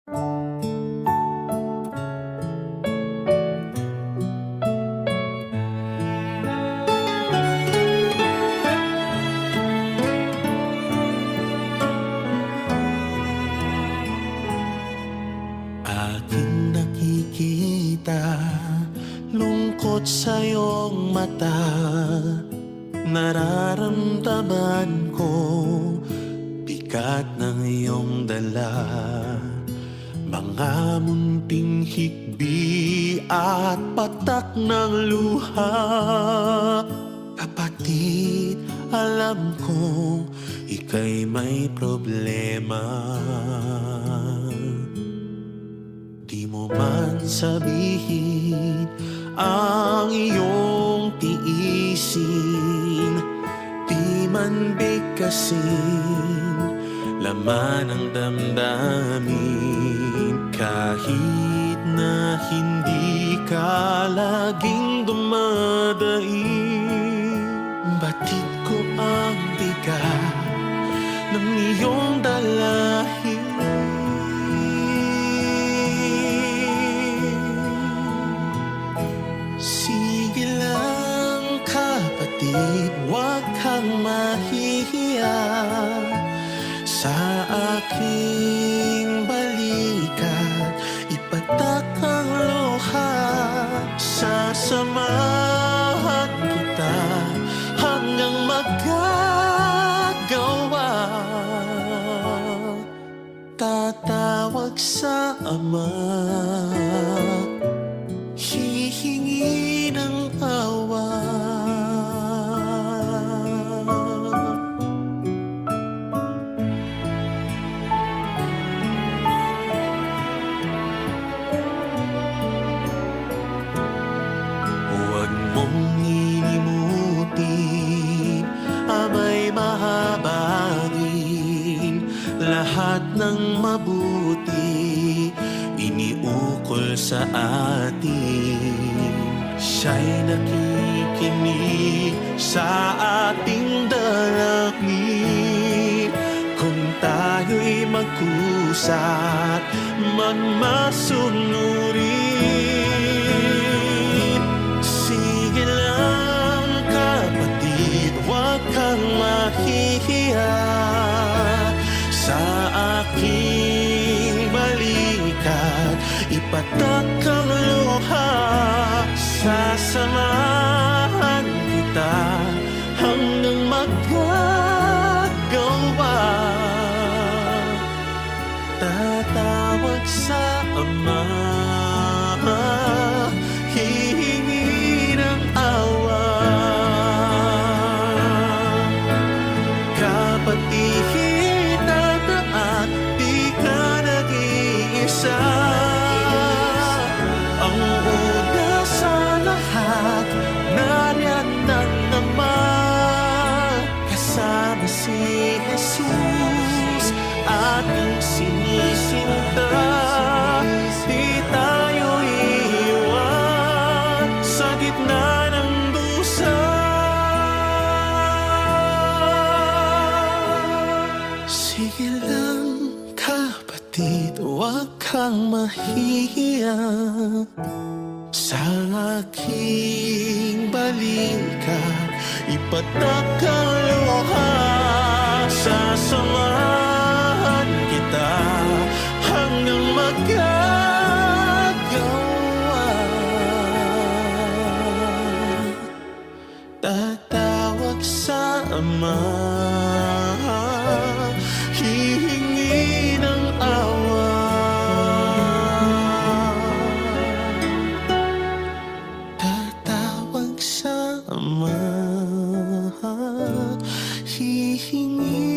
Aking nakikita, lungkot sa iyong mata. Nararamdaman ko, bigat ng iyong dala. Mga munting hikbi at patak ng luha. Kapatid, alam kong ika'y may problema. Di mo man sabihin ang iyong tiisin, di man bigkasin laman ng damdamin. Kahit na hindi ka laging dumadaing, batid ko ang bigat ng iyong dalahin. Sige lang kapatid, huwag kang mahihiya. Sa aking balikat, ipatak ang luha. Sasamahan kita hanggang magagawa. Tatawag sa Ama, hihingi ng awa. Huwag mong ilimutin, Ama'y mahabagin. Lahat ng mabuti iniukol sa atin. Siya'y nakikinig sa ating dalangin. Kung tayo'y magkusat, magmasunurin. Sige lang kapatid, huwag kang mahihiya. Sa aking balikat, ipatak ang luha. Sasamahan kita hanggang magagawa. Tatawag sa Ama, hihingi ng awa. Kapatid, at di ka nag-iisa. Ang una sa lahat, nariyan ng Ama. Kasama si Jesus, ating sinisinta. Di tayo iiwan sa gitna ng dusa. Sige lang kapatid, huwag kang mahihiya. Sa aking balikat, ipatak ang luha. Sasamahan kita hanggang magagawa. Tatawag sa Ama, hihingi ng awa. Tatawag sa Ama, hihingi